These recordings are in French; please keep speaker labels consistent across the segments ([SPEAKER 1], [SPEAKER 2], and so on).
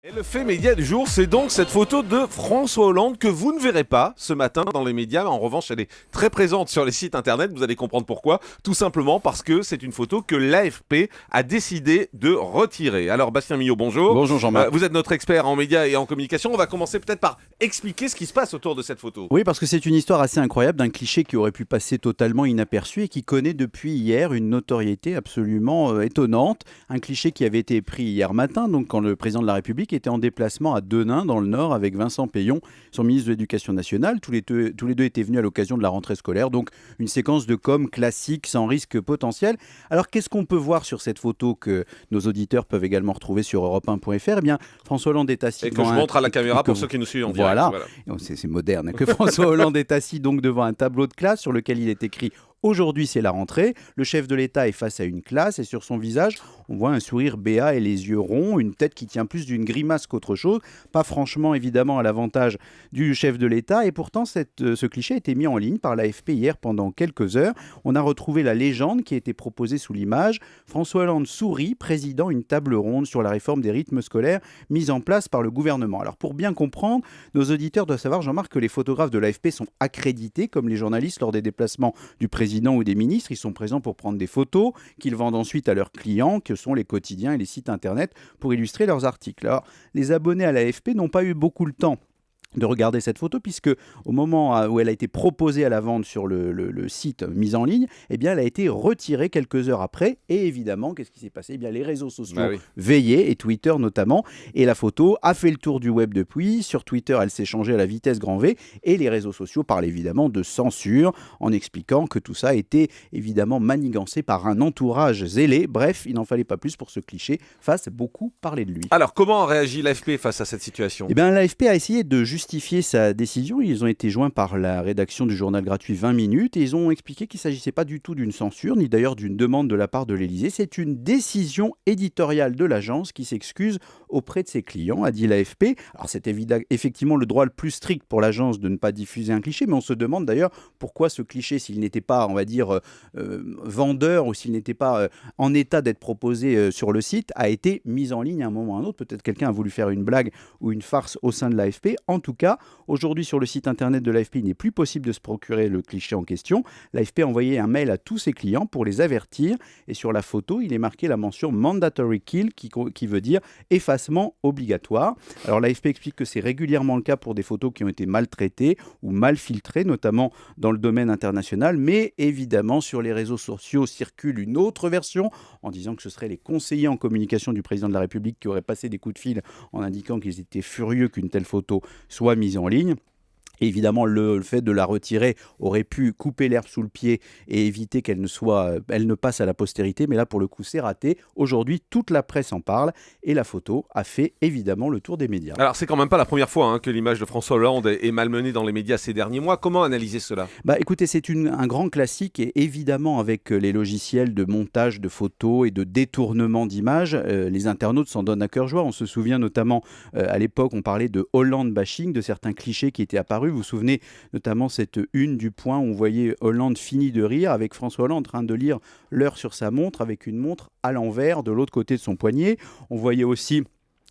[SPEAKER 1] Et le fait média du jour, c'est donc cette photo de François Hollande que vous ne verrez pas ce matin dans les médias. En revanche, elle est très présente sur les sites internet. Vous allez comprendre pourquoi. Tout simplement parce que c'est une photo que l'AFP a décidé de retirer. Alors, Bastien Millot, bonjour.
[SPEAKER 2] Bonjour Jean-Marc.
[SPEAKER 1] Vous êtes notre expert en médias et en communication. On va commencer peut-être par expliquer ce qui se passe autour de cette photo.
[SPEAKER 2] Oui, parce que c'est une histoire assez incroyable d'un cliché qui aurait pu passer totalement inaperçu et qui connaît depuis hier une notoriété absolument étonnante. Un cliché qui avait été pris hier matin, donc quand le président de la République était en déplacement à Denain, dans le Nord, avec Vincent Peillon, son ministre de l'Éducation nationale. Tous les deux étaient venus à l'occasion de la rentrée scolaire. Donc, une séquence de com classique, sans risque potentiel. Alors, qu'est-ce qu'on peut voir sur cette photo que nos auditeurs peuvent également retrouver sur europe1.fr? Eh bien, François Hollande est assis...
[SPEAKER 1] Et que je montre à la caméra pour ceux qui nous suivent en direct.
[SPEAKER 2] Voilà. C'est moderne. Que François Hollande est assis donc devant un tableau de classe sur lequel il est écrit « Aujourd'hui, c'est la rentrée ». Le chef de l'État est face à une classe et sur son visage, on voit un sourire béat et les yeux ronds, une tête qui tient plus d'une grimace qu'autre chose. Pas franchement, évidemment, à l'avantage du chef de l'État. Et pourtant, ce cliché a été mis en ligne par l'AFP hier pendant quelques heures. On a retrouvé la légende qui a été proposée sous l'image. François Hollande sourit, présidant une table ronde sur la réforme des rythmes scolaires mise en place par le gouvernement. Alors, pour bien comprendre, nos auditeurs doivent savoir, Jean-Marc, que les photographes de l'AFP sont accrédités comme les journalistes lors des déplacements du président ou des ministres. Ils sont présents pour prendre des photos qu'ils vendent ensuite à leurs clients, que sont les quotidiens et les sites internet, pour illustrer leurs articles. Alors, les abonnés à l'AFP n'ont pas eu beaucoup le temps de regarder cette photo, puisque au moment où elle a été proposée à la vente sur le site mis en ligne, eh bien, elle a été retirée quelques heures après. Et évidemment, qu'est-ce qui s'est passé? Eh bien, les réseaux sociaux veillaient, et Twitter notamment. Et la photo a fait le tour du web depuis. Sur Twitter, elle s'est changée à la vitesse grand V. Et les réseaux sociaux parlent évidemment de censure, en expliquant que tout ça a été évidemment manigancé par un entourage zélé. Bref, il n'en fallait pas plus pour ce cliché fasse beaucoup parler de lui.
[SPEAKER 1] Alors, comment réagit l'AFP face à cette situation?
[SPEAKER 2] Eh bien, l'AFP a essayé de justifier sa décision. Ils ont été joints par la rédaction du journal gratuit 20 minutes et ils ont expliqué qu'il ne s'agissait pas du tout d'une censure, ni d'ailleurs d'une demande de la part de l'Élysée. C'est une décision éditoriale de l'agence qui s'excuse auprès de ses clients, a dit l'AFP. Alors c'est effectivement le droit le plus strict pour l'agence de ne pas diffuser un cliché, mais on se demande d'ailleurs pourquoi ce cliché, s'il n'était pas, on va dire, vendeur ou s'il n'était pas en état d'être proposé sur le site, a été mis en ligne à un moment ou à un autre. Peut-être quelqu'un a voulu faire une blague ou une farce au sein de l'AFP. En tout cas, aujourd'hui, sur le site internet de l'AFP, il n'est plus possible de se procurer le cliché en question. L'AFP a envoyé un mail à tous ses clients pour les avertir. Et sur la photo, il est marqué la mention Mandatory Kill, qui veut dire effacement obligatoire. Alors l'AFP explique que c'est régulièrement le cas pour des photos qui ont été maltraitées ou mal filtrées, notamment dans le domaine international. Mais évidemment, sur les réseaux sociaux circule une autre version en disant que ce seraient les conseillers en communication du président de la République qui auraient passé des coups de fil en indiquant qu'ils étaient furieux qu'une telle photo soit mise en ligne. Et évidemment, le fait de la retirer aurait pu couper l'herbe sous le pied et éviter qu'elle ne passe à la postérité. Mais là, pour le coup, c'est raté. Aujourd'hui, toute la presse en parle et la photo a fait évidemment le tour des médias.
[SPEAKER 1] Alors, c'est quand même pas la première fois que l'image de François Hollande est malmenée dans les médias ces derniers mois. Comment analyser cela?
[SPEAKER 2] Écoutez, c'est un grand classique et évidemment, avec les logiciels de montage de photos et de détournement d'images, les internautes s'en donnent à cœur joie. On se souvient notamment, à l'époque, on parlait de Hollande bashing, de certains clichés qui étaient apparus. Vous vous souvenez notamment cette une du Point où on voyait Hollande fini de rire avec François Hollande en train de lire l'heure sur sa montre avec une montre à l'envers de l'autre côté de son poignet. On voyait aussi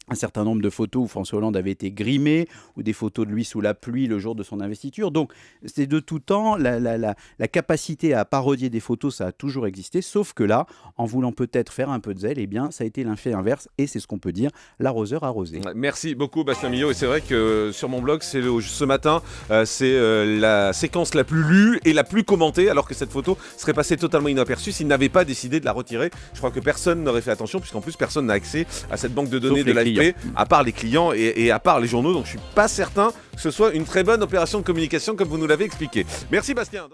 [SPEAKER 2] un certain nombre de photos où François Hollande avait été grimé, ou des photos de lui sous la pluie le jour de son investiture. Donc, c'est de tout temps, la capacité à parodier des photos, ça a toujours existé, sauf que là, en voulant peut-être faire un peu de zèle, eh bien, ça a été l'effet inverse, et c'est ce qu'on peut dire, l'arroseur arrosé.
[SPEAKER 1] Merci beaucoup, Bastien Millot, et c'est vrai que sur mon blog, ce matin, c'est la séquence la plus lue et la plus commentée, alors que cette photo serait passée totalement inaperçue s'il n'avait pas décidé de la retirer. Je crois que personne n'aurait fait attention, puisqu'en plus, personne n'a accès à cette banque de données de l'AFP. À part les clients et à part les journaux, donc je ne suis pas certain que ce soit une très bonne opération de communication comme vous nous l'avez expliqué. Merci Bastien.